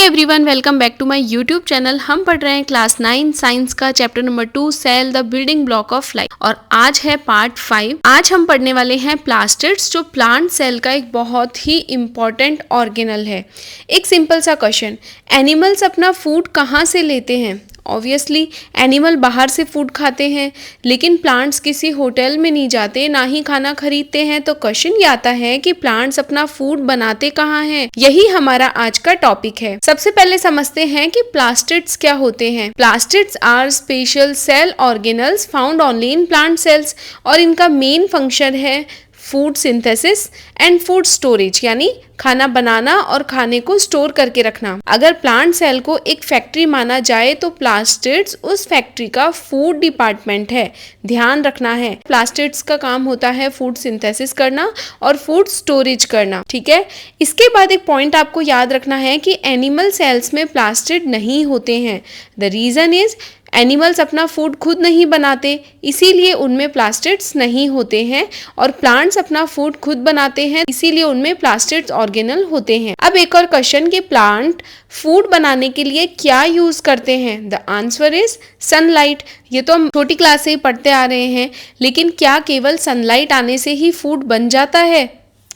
Everyone, welcome back to my YouTube channel. हम पढ़ रहे हैं क्लास 9 साइंस का chapter number 2 cell the building block of life और आज है पार्ट 5। आज हम पढ़ने वाले हैं प्लास्टिड्स, जो प्लांट सेल का एक बहुत ही इम्पॉर्टेंट ऑर्गेनल है। एक सिंपल सा क्वेश्चन, एनिमल्स अपना फूड कहाँ से लेते हैं? ऑब्वियसली एनिमल बाहर से फूड खाते हैं, लेकिन प्लांट्स किसी होटल में नहीं जाते, ना ही खाना खरीदते हैं। तो क्वेश्चन ये आता है कि प्लांट्स अपना फूड बनाते कहाँ हैं? यही हमारा आज का टॉपिक है। सबसे पहले समझते हैं कि प्लास्टिड्स क्या होते हैं। Plastids are special cell organelles found only in plant cells और इनका मेन फंक्शन है food synthesis and food storage, यानी खाना बनाना और खाने को स्टोर करके रखना। अगर प्लांट सेल को एक फैक्ट्री माना जाए तो प्लास्टिड्स उस फैक्ट्री का फूड डिपार्टमेंट है। ध्यान रखना है, प्लास्टिड्स का काम होता है फूड सिंथेसिस करना और फूड स्टोरेज करना। ठीक है, इसके बाद एक पॉइंट आपको याद रखना है कि एनिमल सेल्स में प्लास्टिड नहीं होते हैं। द रीजन इज एनिमल्स अपना फूड खुद नहीं बनाते, इसीलिए उनमें प्लास्टिड्स नहीं होते हैं, और प्लांट्स अपना फूड खुद बनाते हैं, इसीलिए उनमें प्लास्टिड्स ऑर्गेनल होते हैं। अब एक और क्वेश्चन कि प्लांट फूड बनाने के लिए क्या यूज करते हैं? The answer is sunlight. ये तो हम छोटी क्लास से ही पढ़ते आ रहे हैं, लेकिन क्या केवल सनलाइट आने से ही फूड बन जाता है?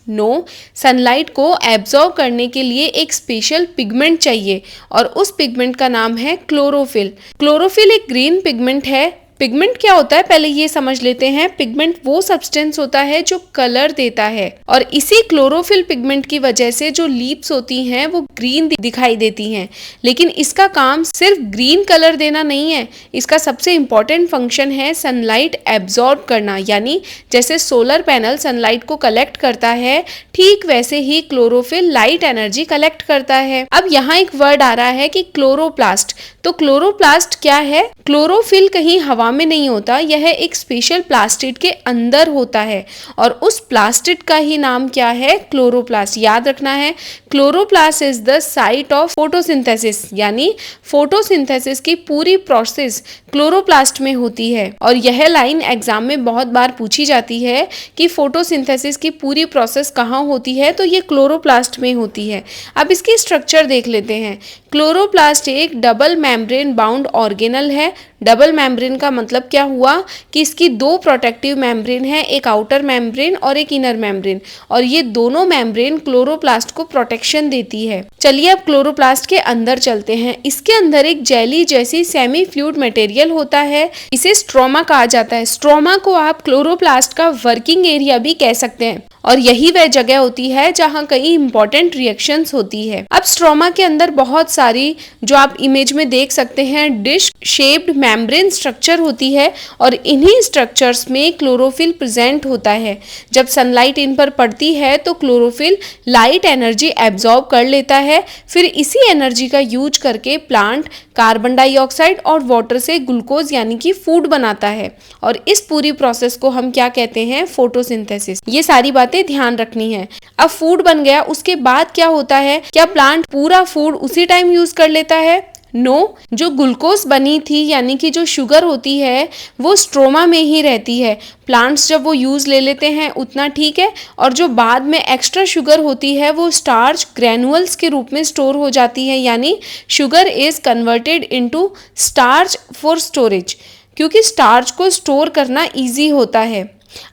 नो, सनलाइट को एब्जॉर्ब करने के लिए एक स्पेशल पिगमेंट चाहिए और उस पिगमेंट का नाम है क्लोरोफिल। क्लोरोफिल एक ग्रीन पिगमेंट है। पिगमेंट क्या होता है पहले ये समझ लेते हैं। पिगमेंट वो सब्सटेंस होता है जो कलर देता है, और इसी क्लोरोफिल पिगमेंट की वजह से जो लीव्स होती हैं वो ग्रीन दिखाई देती हैं। लेकिन इसका काम सिर्फ ग्रीन कलर देना नहीं है, इसका सबसे इम्पॉर्टेंट फंक्शन है सनलाइट एब्जॉर्ब करना। यानी जैसे सोलर पैनल सनलाइट को कलेक्ट करता है, ठीक वैसे ही क्लोरोफिल लाइट एनर्जी कलेक्ट करता है। अब यहाँ एक वर्ड आ रहा है कि क्लोरोप्लास्ट। तो क्लोरोप्लास्ट क्या है? क्लोरोफिल कहीं हवा में नहीं होता, यह एक स्पेशल प्लास्टिड के अंदर होता है, और उस प्लास्टिड का ही नाम क्या है? क्लोरोप्लास्ट। याद रखना है, chloroplast is the site of photosynthesis, यानी फोटोसिंथेसिस की पूरी प्रोसेस क्लोरोप्लास्ट में होती है। और यह लाइन एग्जाम में बहुत बार पूछी जाती है कि फोटोसिंथेसिस की पूरी प्रोसेस कहाँ होती है, तो ये क्लोरोप्लास्ट में होती है। अब इसकी स्ट्रक्चर देख लेते हैं। क्लोरोप्लास्ट एक डबल मेम्ब्रेन बाउंड ऑर्गेनल है। डबल मेम्ब्रेन का मतलब क्या हुआ कि इसकी दो प्रोटेक्टिव मेम्ब्रेन है, एक आउटर मेम्ब्रेन और एक इनर मेम्ब्रेन, और ये दोनों मेम्ब्रेन क्लोरोप्लास्ट को प्रोटेक्शन देती है। चलिए अब क्लोरोप्लास्ट के अंदर चलते हैं। इसके अंदर एक जेली जैसी सेमी फ्लूइड मटेरियल होता है, इसे स्ट्रोमा कहा जाता है। स्ट्रोमा को आप क्लोरोप्लास्ट का वर्किंग एरिया भी कह सकते हैं, और यही वह जगह होती है जहां कई इंपॉर्टेंट रिएक्शंस होती है। अब स्ट्रोमा के अंदर बहुत सारी, जो आप इमेज में देख सकते हैं, डिश शेप्ड मेम्ब्रेन स्ट्रक्चर होती है, और इन्हीं स्ट्रक्चर्स में क्लोरोफिल प्रेजेंट होता है। जब सनलाइट इन पर पड़ती है तो क्लोरोफिल लाइट एनर्जी एब्जॉर्ब कर लेता है, फिर इसी एनर्जी का यूज करके प्लांट कार्बन डाइऑक्साइड और वाटर से ग्लूकोज यानी कि फूड बनाता है, और इस पूरी प्रोसेस को हम क्या कहते हैं? फोटोसिंथेसिस। ये सारी बातें ध्यान रखनी है। अब फूड बन गया, उसके बाद क्या होता है? क्या प्लांट पूरा फूड उसी टाइम यूज कर लेता है? नो, जो ग्लूकोज बनी थी यानी कि जो शुगर होती है वो स्ट्रोमा में ही रहती है। प्लांट्स जब वो यूज ले लेते हैं उतना ठीक है, और जो बाद में एक्स्ट्रा शुगर होती है वो स्टार्च ग्रैनुअल्स के रूप में स्टोर हो जाती है, यानी sugar is converted into starch for storage, क्योंकि स्टार्च को स्टोर करना ईजी होता है।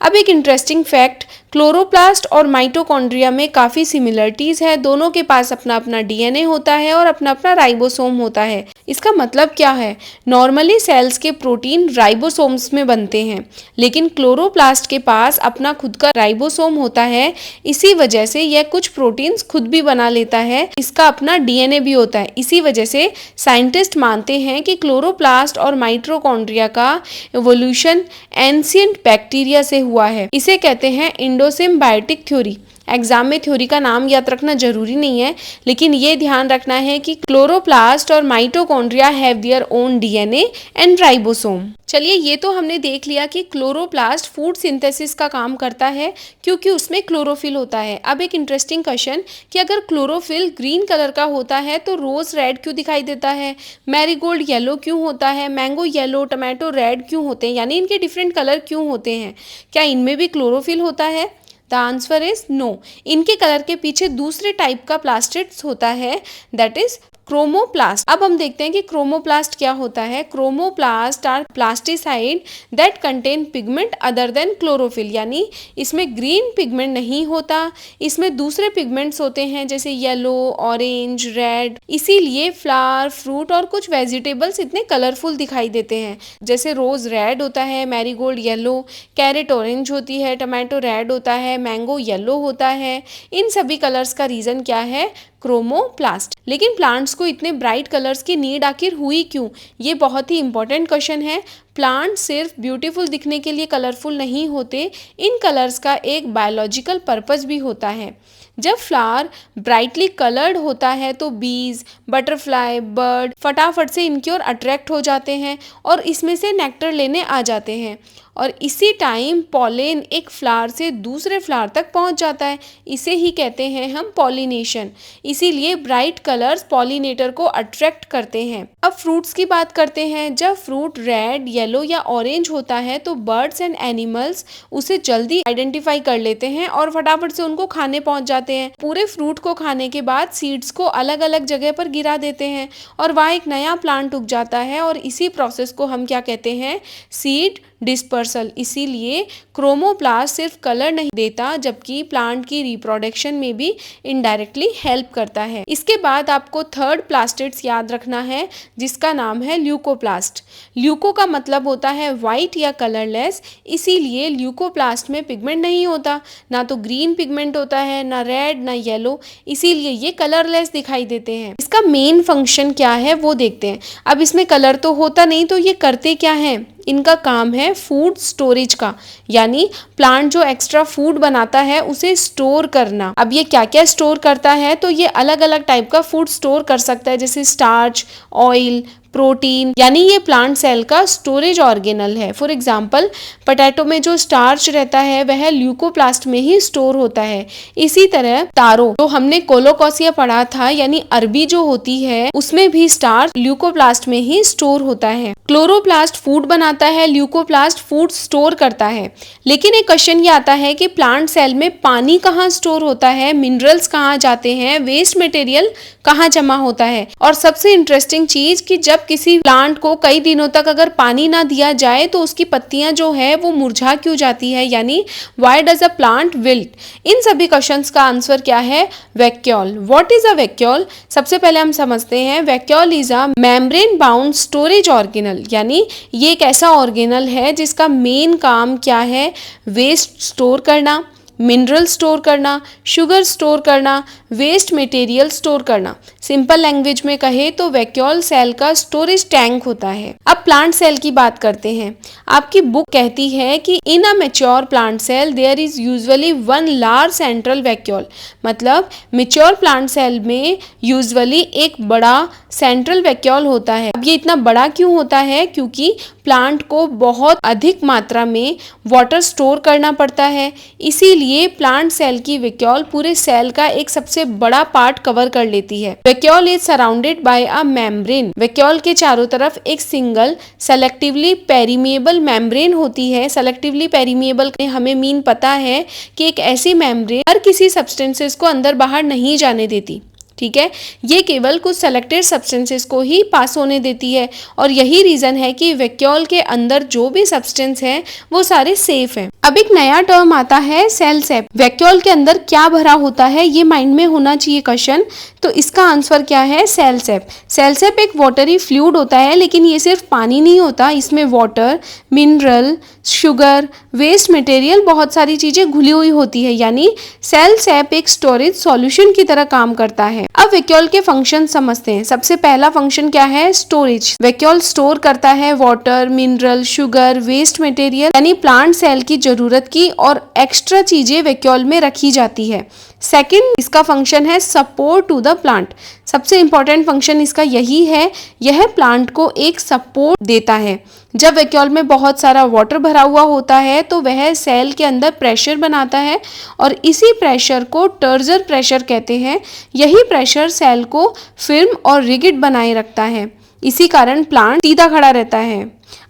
अब एक इंटरेस्टिंग फैक्ट, क्लोरोप्लास्ट और माइटोकॉन्ड्रिया में काफ़ी सिमिलरिटीज़ है। दोनों के पास अपना अपना डीएनए होता है और अपना अपना राइबोसोम होता है। इसका मतलब क्या है? नॉर्मली सेल्स के प्रोटीन राइबोसोम्स में बनते हैं, लेकिन क्लोरोप्लास्ट के पास अपना खुद का राइबोसोम होता है। इसी वजह से यह कुछ प्रोटीन्स खुद भी बना लेता है, इसका अपना डीएनए भी होता है। इसी वजह से साइंटिस्ट मानते हैं कि क्लोरोप्लास्ट और माइटोकॉन्ड्रिया का एवोल्यूशन एंशिएंट बैक्टीरिया से हुआ है। इसे कहते हैं इंडोसिम्बायोटिक थ्योरी। एग्जाम में थ्योरी का नाम याद रखना जरूरी नहीं है, लेकिन ये ध्यान रखना है कि क्लोरोप्लास्ट और mitochondria have their own DNA and ribosome. चलिए, ये तो हमने देख लिया कि क्लोरोप्लास्ट फूड सिंथेसिस का काम करता है क्योंकि उसमें क्लोरोफिल होता है। अब एक इंटरेस्टिंग क्वेश्चन कि अगर क्लोरोफिल ग्रीन कलर का होता है तो रोज रेड क्यों दिखाई देता है? मैरीगोल्ड येलो क्यों होता है? मैंगो येलो, टमाटो रेड क्यों होते हैं? यानी इनके डिफरेंट कलर क्यों होते हैं? क्या इनमें भी क्लोरोफिल होता है? The answer is no. इनके कलर के पीछे दूसरे टाइप का प्लास्टिड्स होता है, दैट इज क्रोमोप्लास्ट। अब हम देखते हैं कि क्रोमोप्लास्ट क्या होता है। Chromoplast are plastids that contain pigment other than chlorophyll, यानी इसमें ग्रीन पिगमेंट नहीं होता, इसमें दूसरे पिगमेंट्स होते हैं जैसे येलो, ऑरेंज, रेड। इसीलिए फ्लावर, फ्रूट और कुछ वेजिटेबल्स इतने कलरफुल दिखाई देते हैं। जैसे रोज रेड होता है, मैरीगोल्ड येलो, कैरेट ऑरेंज होती है, टमाटो रेड होता है, मैंगो येलो होता है। इन सभी कलर्स का रीजन क्या है? क्रोमोप्लास्ट। लेकिन प्लांट्स को इतने ब्राइट कलर्स की नीड आखिर हुई क्यों? ये बहुत ही इंपॉर्टेंट क्वेश्चन है। प्लांट सिर्फ ब्यूटीफुल दिखने के लिए कलरफुल नहीं होते, इन कलर्स का एक बायोलॉजिकल पर्पस भी होता है। जब फ्लावर ब्राइटली कलर्ड होता है तो बीज, बटरफ्लाई, बर्ड फटाफट से इनकी ओर अट्रैक्ट हो जाते हैं और इसमें से नेक्टर लेने आ जाते हैं और इसी टाइम पॉलेन एक फ्लावर से दूसरे फ्लावर तक पहुंच जाता है। इसे ही कहते हैं हम पॉलिनेशन। इसीलिए ब्राइट कलर्स पॉलिनेटर को अट्रैक्ट करते हैं। अब फ्रूट्स की बात करते हैं। जब फ्रूट रेड, येलो या ऑरेंज होता है तो बर्ड्स एंड एनिमल्स उसे जल्दी आइडेंटिफाई कर लेते हैं और फटाफट से उनको खाने पहुंच जाते हैं। पूरे फ्रूट को खाने के बाद सीड्स को अलग अलग जगह पर गिरा देते हैं और वहाँ एक नया प्लांट उग जाता है और इसी प्रोसेस को हम क्या कहते हैं? Seed dispersal. इसीलिए क्रोमोप्लास्ट सिर्फ कलर नहीं देता जबकि प्लांट की रिप्रोडक्शन में भी इनडायरेक्टली हेल्प करता है। इसके बाद आपको थर्ड प्लास्टिड्स याद रखना है जिसका नाम है ल्यूकोप्लास्ट। ल्यूको का मतलब होता है वाइट या कलरलेस, इसीलिए ल्यूकोप्लास्ट में पिगमेंट नहीं होता, ना तो ग्रीन पिगमेंट होता है, ना रेड, ना येलो, इसीलिए ये कलरलेस दिखाई देते हैं। इसका मेन फंक्शन क्या है वो देखते हैं। अब इसमें कलर तो होता नहीं तो ये करते क्या है? इनका काम है फूड स्टोरेज का, यानी प्लांट जो एक्स्ट्रा फूड बनाता है उसे स्टोर करना। अब ये क्या क्या स्टोर करता है? तो ये अलग अलग टाइप का फूड स्टोर कर सकता है जैसे स्टार्च, ऑयल, प्रोटीन, यानी ये प्लांट सेल का स्टोरेज ऑर्गेनल है। फॉर एग्जाम्पल पोटैटो में जो स्टार्च रहता है वह ल्यूकोप्लास्ट में ही स्टोर होता है। इसी तरह तारो जो हमने कोलोकॉसिया पढ़ा था यानी अरबी जो होती है उसमें भी स्टार्च ल्यूकोप्लास्ट में ही स्टोर होता है। क्लोरोप्लास्ट फूड बनाता है, ल्यूकोप्लास्ट फूड स्टोर करता है। लेकिन एक क्वेश्चन ये आता है कि प्लांट सेल में पानी कहाँ स्टोर होता है, मिनरल्स कहाँ जाते हैं, वेस्ट मटेरियल कहाँ जमा होता है। और सबसे इंटरेस्टिंग चीज कि जब किसी प्लांट को कई दिनों तक अगर पानी ना दिया जाए तो उसकी पत्तियां जो है वो मुरझा क्यों जाती है, यानी why does a plant wilt. इन सभी क्वेश्चंस का आंसर क्या है? Vacuole. What is a vacuole? सबसे पहले हम समझते हैं vacuole is a membrane bound storage organelle, यानी ये एक ऐसा ऑर्गेनल है जिसका मेन काम क्या है? वेस्ट स्टोर करना, मिनरल स्टोर करना, शुगर स्टोर करना, वेस्ट मटेरियल स्टोर करना। सिंपल लैंग्वेज में कहे तो वैक्यूल सेल का स्टोरेज टैंक होता है। अब प्लांट सेल की बात करते हैं। आपकी बुक कहती है कि in a mature plant cell there is usually one large central vacuole, मतलब मैच्योर प्लांट सेल में यूजुअली एक बड़ा सेंट्रल वैक्यूल होता है। अब ये इतना बड़ा क्यों होता है? क्योंकि प्लांट को बहुत अधिक मात्रा में वाटर स्टोर करना पड़ता है, इसीलिए प्लांट सेल की वैक्यूल पूरे सेल का एक सबसे बड़ा पार्ट कवर कर लेती है। Vacuole is surrounded by a membrane. Vacuole के चारों तरफ एक सिंगल सेलेक्टिवली पेरिमेबल मेम्ब्रेन होती है। सेलेक्टिवली पेरिमेबल हमें मीन पता है कि एक ऐसी मेम्ब्रेन हर किसी सब्सटेंसेस को अंदर बाहर नहीं जाने देती, ठीक है। ये केवल कुछ सेलेक्टेड सब्सटेंसेस को ही पास होने देती है और यही रीजन है कि वैक्यूल के अंदर जो भी सब्सटेंस है वो सारे सेफ हैं। अब एक नया टर्म आता है सेल सेप। वैक्यूल के अंदर क्या भरा होता है ये माइंड में होना चाहिए क्वेश्चन। तो इसका आंसर क्या है? सेल सेप। सेल सेप एक वाटरी फ्लूइड होता है, लेकिन ये सिर्फ पानी नहीं होता, इसमें water, mineral, sugar, waste material, बहुत सारी चीजें घुली हुई होती है, यानी सेल सेप एक स्टोरेज सॉल्यूशन की तरह काम करता है। अब वैक्यूल के फंक्शन समझते हैं। सबसे पहला फंक्शन क्या है? स्टोरेज। वैक्यूल स्टोर करता है water, mineral, sugar, waste material, यानी प्लांट सेल की जरूरत की और एक्स्ट्रा चीजें वैक्यूल में रखी जाती है। सेकंड इसका फंक्शन है सपोर्ट टू द प्लांट। सबसे इंपॉर्टेंट फंक्शन इसका यही है, यह प्लांट को एक सपोर्ट देता है। जब वैक्यूल में बहुत सारा वाटर भरा हुआ होता है तो वह सेल के अंदर प्रेशर बनाता है और इसी प्रेशर को टर्जर प्रेशर कहते हैं। यही प्रेशर सेल को फिर्म और रिगिड बनाए रखता है, इसी कारण प्लांट सीधा खड़ा रहता है।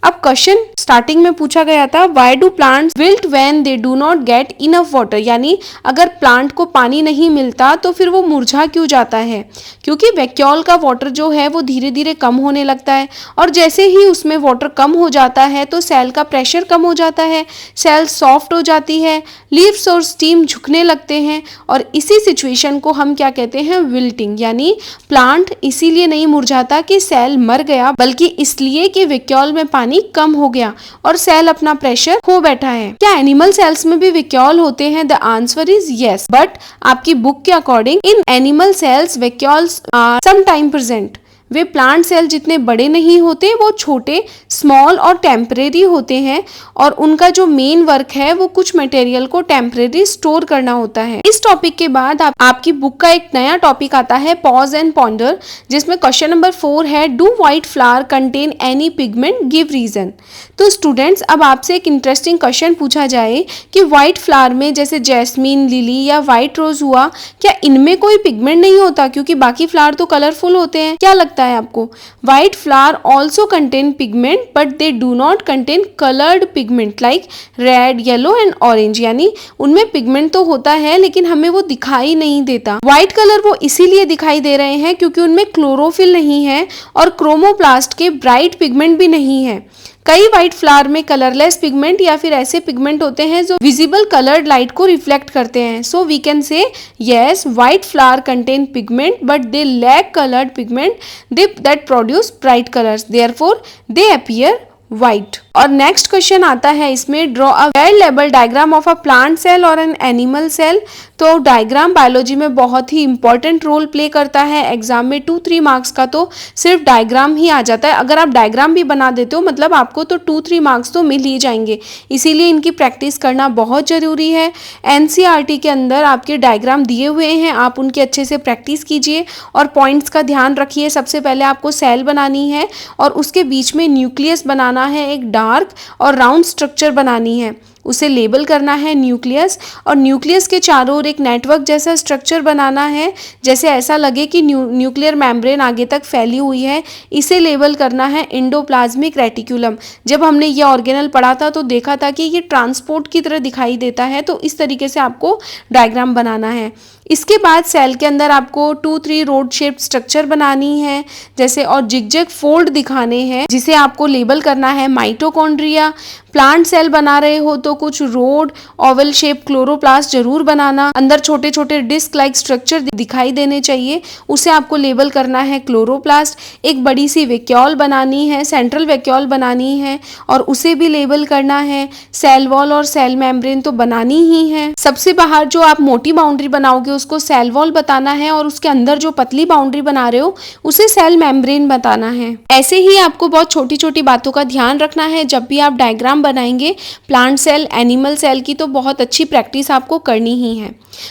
अब क्वेश्चन स्टार्टिंग में पूछा गया था, why do plants wilt when they do not get enough water, यानी अगर प्लांट को पानी नहीं मिलता तो फिर वो मुरझा क्यों जाता है? क्योंकि वैक्यूल का वाटर जो है वो धीरे धीरे कम होने लगता है, और जैसे ही उसमें वाटर कम हो जाता है तो सेल का प्रेशर कम हो जाता है, सेल सॉफ्ट हो जाती है, लीव्स और स्टीम झुकने लगते हैं, और इसी सिचुएशन को हम क्या कहते हैं? विल्टिंग। यानी प्लांट इसीलिए नहीं मुरझाता कि सेल मर गया, बल्कि इसलिए कि वैक्यूल में पानी कम हो गया और सेल अपना प्रेशर खो बैठा है। क्या एनिमल सेल्स में भी वैक्यूल होते हैं? The answer is yes, but आपकी बुक के according in animal cells vacuoles are some time present. वे प्लांट सेल जितने बड़े नहीं होते, वो छोटे, स्मॉल और टेम्परेरी होते हैं, और उनका जो मेन वर्क है वो कुछ मटेरियल को टेम्परेरी स्टोर करना होता है। इस टॉपिक के बाद आपकी बुक का एक नया टॉपिक आता है, पॉज एंड पॉन्डर, जिसमें क्वेश्चन नंबर 4 है, do white flower contain any pigment, give reason. तो स्टूडेंट्स, अब आपसे एक इंटरेस्टिंग क्वेश्चन पूछा जाए कि व्हाइट फ्लावर में, जैसे जैस्मीन, लिली या व्हाइट रोज हुआ, क्या इनमें कोई पिगमेंट नहीं होता? क्योंकि बाकी फ्लावर तो कलरफुल होते हैं। क्या लगता है आपको? White flower also contain pigment but they do not contain coloured pigment like red, yellow and orange. यानी उनमें पिगमेंट तो होता है लेकिन हमें वो दिखाई नहीं देता। व्हाइट कलर वो इसीलिए दिखाई दे रहे हैं क्योंकि उनमें क्लोरोफिल नहीं है और क्रोमोप्लास्ट के ब्राइट पिगमेंट भी नहीं है। कई व्हाइट फ्लावर में कलरलेस पिगमेंट या फिर ऐसे पिगमेंट होते हैं जो विजिबल कलर्ड लाइट को रिफ्लेक्ट करते हैं। So we can say yes, white flower contain pigment but they lack coloured pigment that produce bright colours, therefore they appear white. और नेक्स्ट क्वेश्चन आता है इसमें, draw a well label diagram of a plant cell और an animal cell. तो diagram biology में बहुत ही important role play करता है। एग्जाम में 2-3 मार्क्स का तो सिर्फ डायग्राम ही आ जाता है। अगर आप डायग्राम भी बना देते हो मतलब आपको तो 2-3 मार्क्स तो मिल ही जाएंगे, इसीलिए इनकी प्रैक्टिस करना बहुत जरूरी है। एनसीईआरटी के अंदर आपके डायग्राम दिए हुए हैं, आप उनकी अच्छे से प्रैक्टिस कीजिए और पॉइंट्स का ध्यान रखिए। सबसे पहले आपको सेल बनानी है और उसके बीच में न्यूक्लियस बनाना है, एक डार्क और राउंड स्ट्रक्चर बनानी है, उसे लेबल करना है न्यूक्लियस, और न्यूक्लियस के चारों ओर एक नेटवर्क जैसा स्ट्रक्चर बनाना है, जैसे ऐसा लगे कि न्यूक्लियर मेम्ब्रेन आगे तक फैली हुई है। इसे लेबल करना है एंडोप्लाज्मिक रेटिकुलम। जब हमने ये ऑर्गेनल पढ़ा था तो देखा था कि ये ट्रांसपोर्ट की तरह दिखाई देता है, तो इस तरीके से आपको डायग्राम बनाना है। इसके बाद सेल के अंदर आपको 2-3 रोड शेप्ड स्ट्रक्चर बनानी है, जैसे, और जिगजैग फोल्ड दिखाने हैं, जिसे आपको लेबल करना है माइटोकॉन्ड्रिया। प्लांट सेल बना रहे हो तो कुछ रोड ओवल शेप क्लोरोप्लास्ट जरूर बनाना, अंदर छोटे छोटे डिस्क लाइक स्ट्रक्चर दिखाई देने चाहिए, उसे आपको लेबल करना है क्लोरोप्लास्ट। एक बड़ी सी वैक्यूल बनानी है, सेंट्रल वैक्यूल बनानी है और उसे भी लेबल करना है। सेल वॉल और सेल मेम्ब्रेन तो बनानी ही है। सबसे बाहर जो आप मोटी बाउंड्री बनाओगे उसको सेल वॉल बताना है, और उसके अंदर जो पतली बाउंड्री बना रहे हो उसे सेल मेम्ब्रेन बताना है। ऐसे ही आपको बहुत छोटी छोटी बातों का ध्यान रखना है जब भी आप डायग्राम बनाएंगे प्लांट सेल, एनिमल सेल की, तो बहुत अच्छी प्रैक्टिस आपको करनी ही है।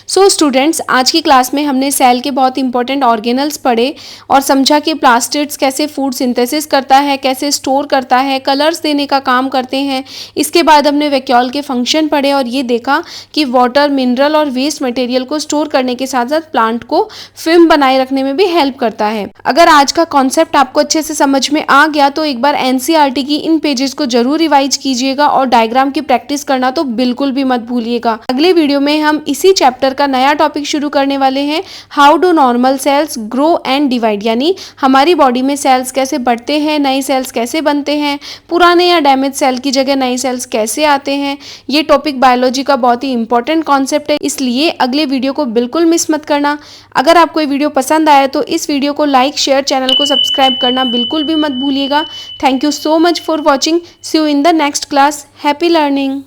सो स्टूडेंट्स, आज की क्लास में हमने सेल के बहुत इंपॉर्टेंट ऑर्गेनल्स पढ़े और समझा कि प्लास्टिड्स कैसे फूड सिंथेसिस करता है, कैसे स्टोर करता है, कलर्स देने का काम करते हैं। इसके बाद हमने वैक्यूल के फंक्शन पढ़े और ये देखा कि वाटर, मिनरल और वेस्ट मटेरियल को स्टोर करने के साथ साथ प्लांट को फिल्म बनाए रखने में भी हेल्प करता है। अगर आज का कॉन्सेप्ट आपको अच्छे से समझ में आ गया तो एक बार एनसीईआरटी की इन पेजेस को जरूर रिवाइज कीजिएगा और डायग्राम की प्रैक्टिस करना तो बिल्कुल भी मत भूलिएगा। अगले वीडियो में हम इसी चैप्टर का नया टॉपिक शुरू करने वाले हैं, how do normal cells grow and divide, यानी हमारी बॉडी में सेल्स कैसे बढ़ते हैं, नए सेल्स कैसे बनते हैं, पुराने या डैमेज सेल की जगह नए सेल्स कैसे आते हैं। ये टॉपिक बायोलॉजी का बहुत ही इंपॉर्टेंट कॉन्सेप्ट है, इसलिए अगले वीडियो को बिल्कुल मिस मत करना। अगर आपको ये वीडियो पसंद आया तो इस वीडियो को लाइक, शेयर, चैनल को सब्सक्राइब करना बिल्कुल भी मत भूलिएगा। Thank you so much for watching. See you in the next class. Happy learning.